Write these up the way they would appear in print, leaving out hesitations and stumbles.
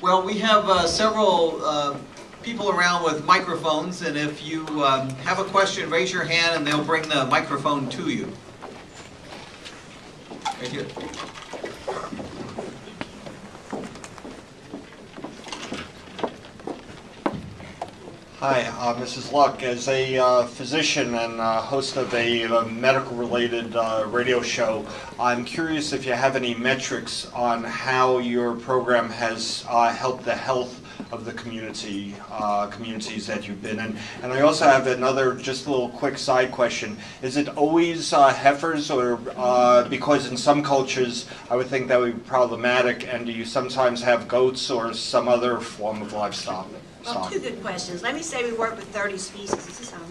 Well, we have several people around with microphones, and if you have a question, raise your hand and they'll bring the microphone to you. Right here. Hi, Mrs. Luck. As a physician and host of a medical-related radio show, I'm curious if you have any metrics on how your program has helped the health of the communities that you've been in. And I also have another, just a little quick side question. Is it always heifers, or because in some cultures I would think that would be problematic, and do you sometimes have goats or some other form of livestock? Well, two good questions. Let me say we work with 30 species. Is this on?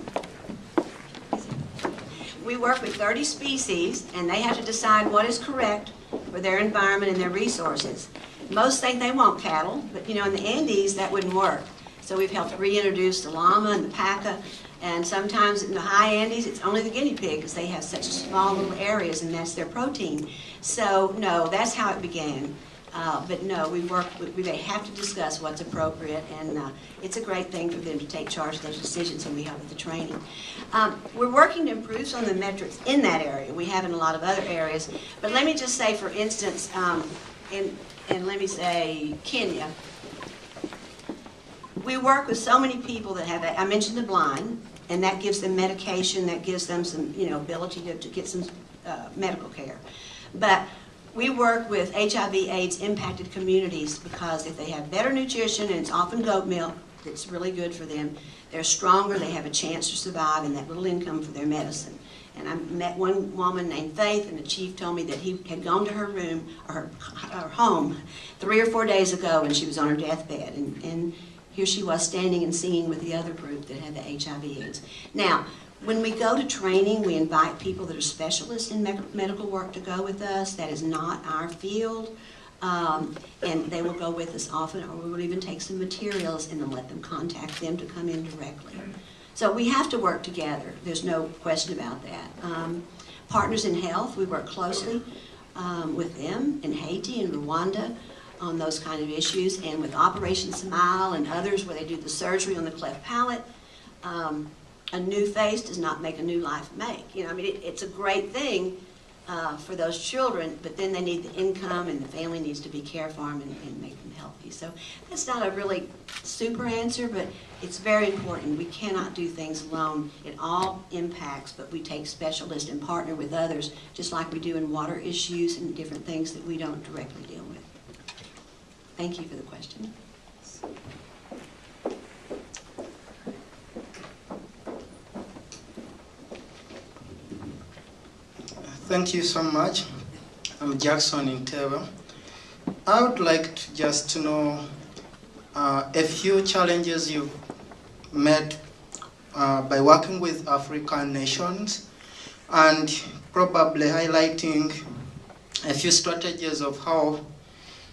We work with 30 species, and they have to decide what is correct for their environment and their resources. Most think they want cattle, but you know, in the Andes that wouldn't work. So we've helped reintroduce the llama and the paca, and sometimes in the high Andes it's only the guinea pig because they have such small little areas and that's their protein. So no, that's how it began. But no, they have to discuss what's appropriate, and it's a great thing for them to take charge of those decisions, and we help with the training. We're working to improve some of the metrics in that area. We have in a lot of other areas. But let me just say, for instance, in let me say Kenya, we work with so many people that have, I mentioned the blind, and that gives them medication, that gives them some, you know, ability to get some medical care. But we work with HIV/AIDS impacted communities because if they have better nutrition, and it's often goat milk, that's really good for them, they're stronger, they have a chance to survive, and that little income for their medicine. And I met one woman named Faith, and the chief told me that he had gone to her room, or her home, 3 or 4 days ago, and she was on her deathbed. And here she was standing and singing with the other group that had the HIV/AIDS. Now, when we go to training, we invite people that are specialists in medical work to go with us. That is not our field. And they will go with us often, or we will even take some materials and then let them contact them to come in directly. So we have to work together. There's no question about that. Partners in Health, we work closely with them in Haiti and Rwanda on those kind of issues, and with Operation Smile and others where they do the surgery on the cleft palate. A new face does not make a new life make. You know, I mean, it's a great thing for those children, but then they need the income, and the family needs to be cared for them and make them healthy. So that's not a really super answer, but it's very important. We cannot do things alone. It all impacts, but we take specialists and partner with others, just like we do in water issues and different things that we don't directly deal with. Thank you for the question. Thank you so much. I'm Jackson Intewa. I would like to just to know a few challenges you've met by working with African nations, and probably highlighting a few strategies of how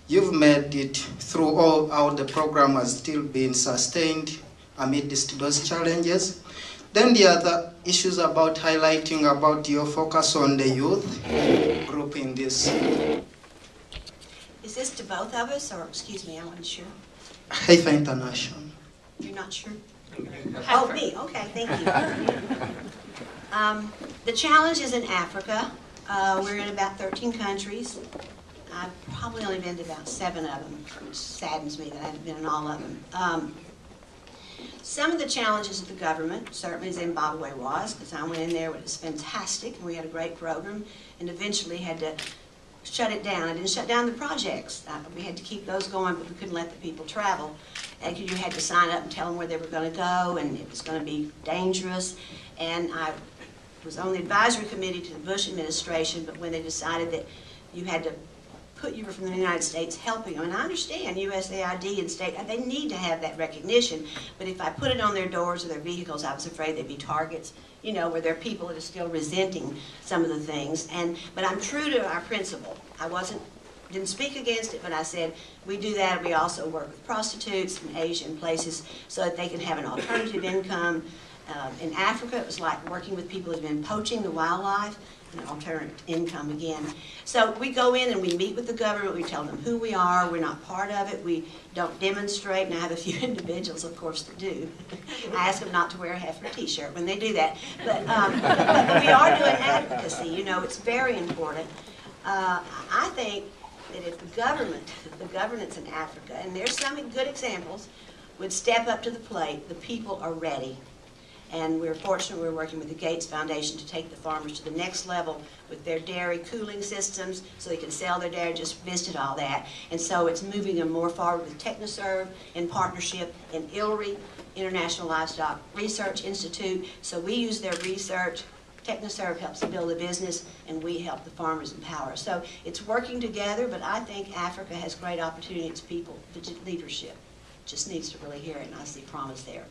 you've made it through how the program has still been sustained amidst those challenges. Then the other issues about highlighting about your focus on the youth group in this. Is this to both of us, or excuse me, I wasn't sure. Haifa International. You're not sure? Oh, me, okay, thank you. The challenge is in Africa. We're in about 13 countries. I've probably only been to about 7 of them, which saddens me that I haven't been in all of them. Some of the challenges of the government, certainly Zimbabwe was, because I went in there, it was fantastic, and we had a great program, and eventually had to shut it down. I didn't shut down the projects. We had to keep those going, but we couldn't let the people travel. And you had to sign up and tell them where they were going to go, and it was going to be dangerous. And I was on the advisory committee to the Bush administration, but when they decided that you had to you were from the United States helping them. And I understand USAID and state, they need to have that recognition, but if I put it on their doors or their vehicles, I was afraid they'd be targets, you know, where there are people that are still resenting some of the things. But I'm true to our principle. Didn't speak against it, but I said, we do that. We also work with prostitutes in Asian places so that they can have an alternative income. In Africa, it was like working with people who've been poaching the wildlife. an alternative income again. So we go in and we meet with the government, we tell them who we are, we're not part of it, we don't demonstrate, and I have a few individuals, of course, that do. I ask them not to wear a Heifer t-shirt when they do that. But we are doing advocacy, you know, it's very important. I think that if the governments in Africa, and there's some good examples, would step up to the plate, the people are ready. And we're fortunate we're working with the Gates Foundation to take the farmers to the next level with their dairy cooling systems so they can sell their dairy, just visited all that. And so it's moving them more forward with TechnoServe in partnership in ILRI, International Livestock Research Institute. So we use their research. TechnoServe helps them build a business, and we help the farmers empower. So it's working together, but I think Africa has great opportunity. It's people, leadership. Just needs to really hear it, and I see promise there.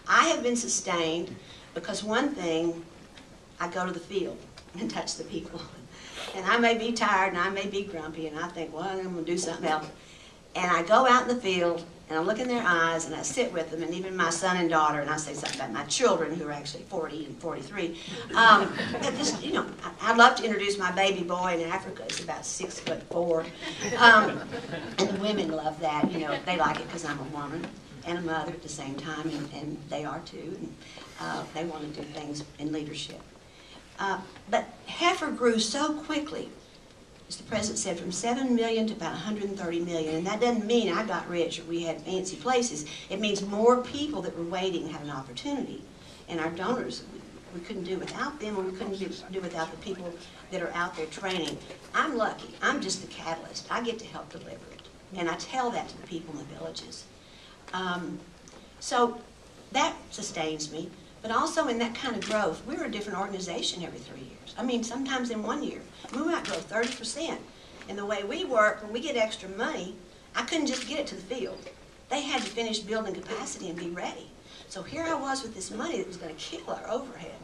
I have been sustained because one thing, I go to the field and touch the people. And I may be tired and I may be grumpy and I think, well, I'm going to do something else. And I go out in the field and I look in their eyes and I sit with them, and even my son and daughter, and I say something about my children who are actually 40 and 43. Just, you know, I'd love to introduce my baby boy in Africa. He's about 6'4". And the women love that, you know, they like it because I'm a woman and a mother at the same time, and they are too, and they want to do things in leadership. But heifer grew so quickly, as the president said, from 7 million to about 130 million, and that doesn't mean I got rich or we had fancy places. It means more people that were waiting had an opportunity, and our donors, we couldn't do without them, and we couldn't do without the people that are out there training. I'm lucky. I'm just the catalyst. I get to help deliver it, and I tell that to the people in the villages. So that sustains me, but also in that kind of growth, we're a different organization every 3 years. I mean, sometimes in 1 year, we might grow 30%. And the way we work, when we get extra money, I couldn't just get it to the field. They had to finish building capacity and be ready. So here I was with this money that was going to kill our overhead.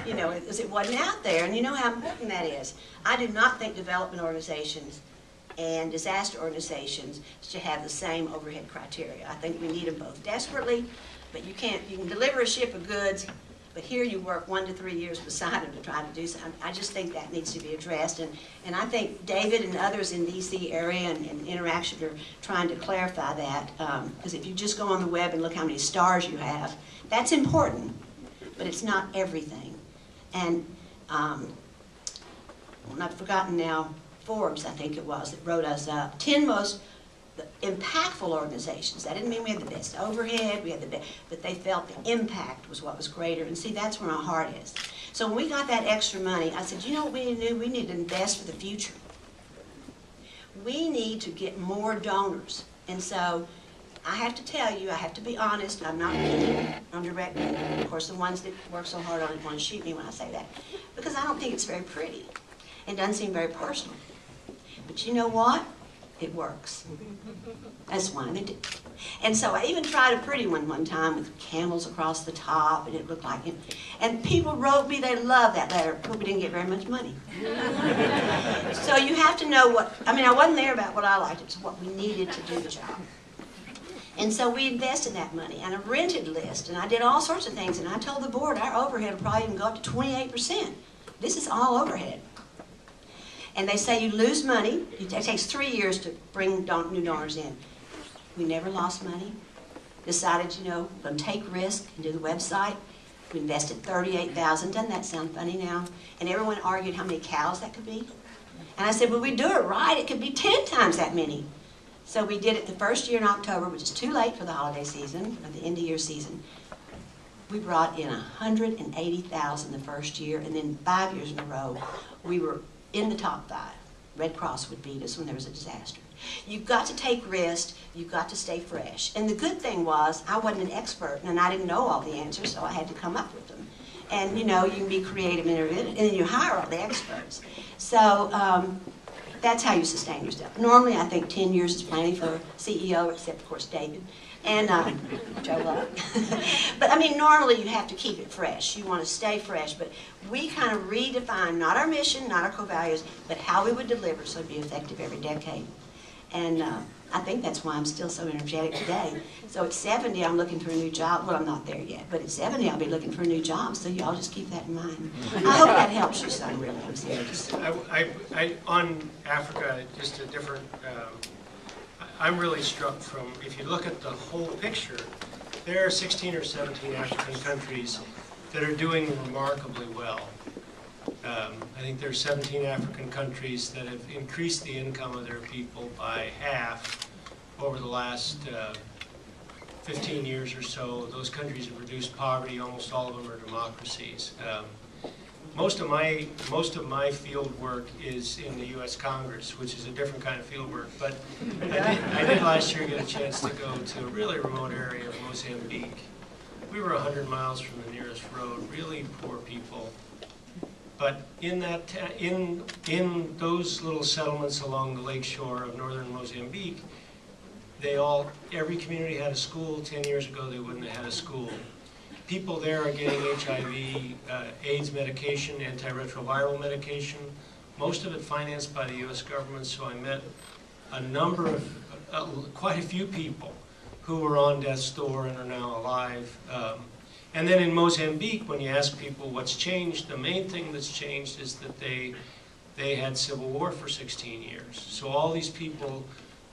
You know, because it wasn't out there, and you know how important that is. I do not think development organizations and disaster organizations should have the same overhead criteria. I think we need them both desperately, but you can deliver a ship of goods, but here you work 1 to 3 years beside them to try to do something. I just think that needs to be addressed, and I think David and others in DC area and Interaction are trying to clarify that, because if you just go on the web and look how many stars you have, that's important, but it's not everything. And I've forgotten now, Forbes, I think it was, that wrote us up 10 most impactful organizations. That didn't mean we had the best overhead, we had the best, but they felt the impact was what was greater. And see, that's where my heart is. So when we got that extra money, I said, you know what we need to do? We need to invest for the future. We need to get more donors. And so I have to tell you, I have to be honest, I'm not picking on direct. Of course, the ones that work so hard on it want to shoot me when I say that, because I don't think it's very pretty. It doesn't seem very personal. But you know what? It works. That's why they do. And so I even tried a pretty one time with camels across the top, and it looked like it. And people wrote me, they loved that letter, but we didn't get very much money. So you have to know what, I mean, I wasn't there about what I liked, it's what we needed to do the job. And so we invested that money, and a rented list, and I did all sorts of things, and I told the board our overhead will probably even go up to 28%. This is all overhead. And they say you lose money. It takes 3 years to bring new donors in. We never lost money. Decided, you know, we're going to take risk and do the website. We invested $38,000. Doesn't that sound funny now? And everyone argued how many cows that could be. And I said, well, we do it right, it could be 10 times that many. So we did it the first year in October, which is too late for the holiday season, or the end of year season. We brought in $180,000 the first year, and then 5 years in a row, we were in the top 5. Red Cross would beat us when there was a disaster. You've got to take risks, you've got to stay fresh. And the good thing was, I wasn't an expert, and I didn't know all the answers, so I had to come up with them. And you know, you can be creative and innovative, and then you hire all the experts. So that's how you sustain yourself. Normally, I think 10 years is plenty for a CEO, except of course David and Joe Love. But I mean, normally you have to keep it fresh. You want to stay fresh, but we kind of redefine not our mission, not our core values, but how we would deliver so it'd be effective every decade. And I think that's why I'm still so energetic today. So at 70, I'm looking for a new job. Well, I'm not there yet, but at 70, I'll be looking for a new job, so y'all just keep that in mind. I hope that helps you some, really. I'm serious. On Africa, just a different, I'm really struck from, if you look at the whole picture, there are 16 or 17 African countries that are doing remarkably well. I think there are 17 African countries that have increased the income of their people by half over the last 15 years or so. Those countries have reduced poverty. Almost all of them are democracies. Most of my field work is in the U.S. Congress, which is a different kind of field work. But I did last year get a chance to go to a really remote area of Mozambique. We were 100 miles from the nearest road, really poor people. But in those little settlements along the lakeshore of northern Mozambique, every community had a school. 10 years ago, they wouldn't have had a school. People there are getting HIV, AIDS medication, antiretroviral medication, most of it financed by the U.S. government. So I met a number of, quite a few people who were on death's door and are now alive. And then in Mozambique, when you ask people what's changed, the main thing that's changed is that they had civil war for 16 years. So all these people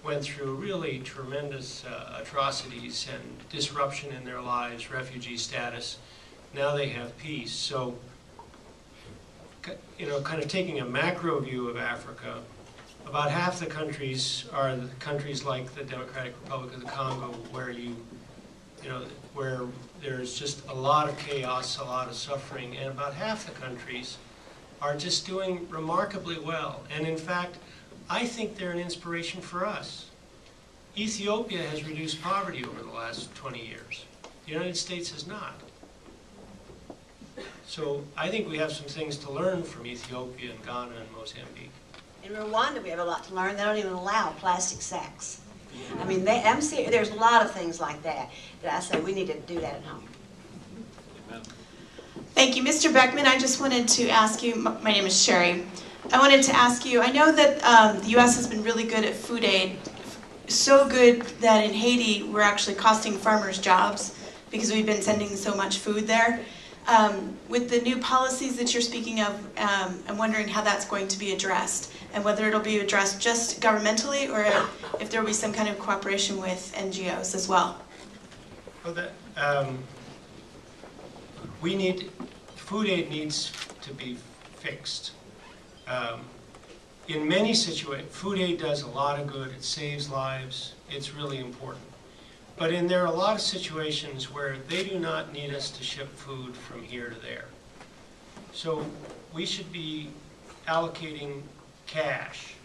went through really tremendous atrocities and disruption in their lives, refugee status. Now they have peace. So, you know, kind of taking a macro view of Africa, about half the countries are the countries like the Democratic Republic of the Congo, where where there's just a lot of chaos, a lot of suffering, and about half the countries are just doing remarkably well. And in fact, I think they're an inspiration for us. Ethiopia has reduced poverty over the last 20 years. The United States has not. So I think we have some things to learn from Ethiopia and Ghana and Mozambique. In Rwanda, we have a lot to learn. They don't even allow plastic sacks. I mean, I'm serious. There's a lot of things like that I say we need to do that at home. Thank you. Mr. Beckmann, I just wanted to ask you, my name is Sherry. I wanted to ask you, I know that the U.S. has been really good at food aid, so good that in Haiti we're actually costing farmers jobs because we've been sending so much food there. With the new policies that you're speaking of, I'm wondering how that's going to be addressed and whether it'll be addressed just governmentally or if there will be some kind of cooperation with NGOs as well. Well, food aid needs to be fixed. In many situations, food aid does a lot of good. It saves lives. It's really important. But there are a lot of situations where they do not need us to ship food from here to there. So we should be allocating cash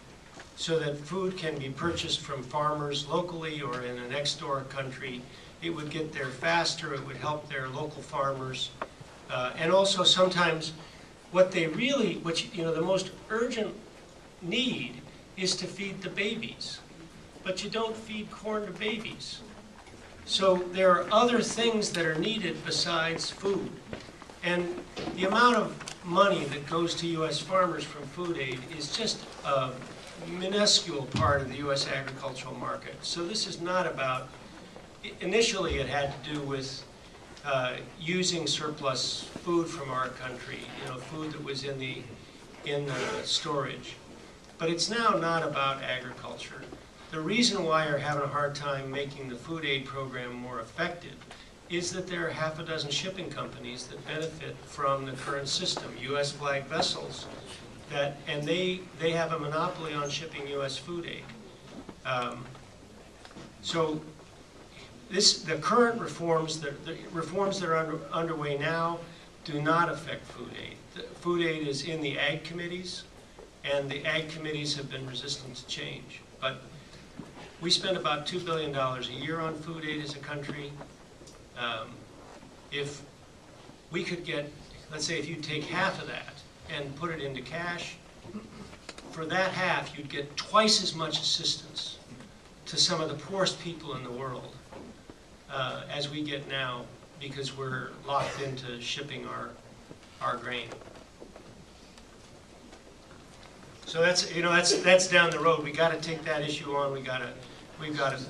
so that food can be purchased from farmers locally or in a next door country. It would get there faster. It would help their local farmers. And also sometimes the most urgent need is to feed the babies. But you don't feed corn to babies. So there are other things that are needed besides food. And the amount of money that goes to U.S. farmers from food aid is just a minuscule part of the U.S. agricultural market. So this is not about, initially it had to do with using surplus food from our country, food that was in the storage. But it's now not about agriculture. The reason why you're having a hard time making the food aid program more effective is that there are half a dozen shipping companies that benefit from the current system, U.S. flag vessels, and they have a monopoly on shipping U.S. food aid. So the current reforms that are underway now do not affect food aid. The food aid is in the ag committees, and the ag committees have been resistant to change. But we spend about $2 billion a year on food aid as a country. If we could get, let's say if you take half of that and put it into cash, for that half you'd get twice as much assistance to some of the poorest people in the world as we get now, because we're locked into shipping our grain. So that's down the road. We got to take that issue on. We got to we've got to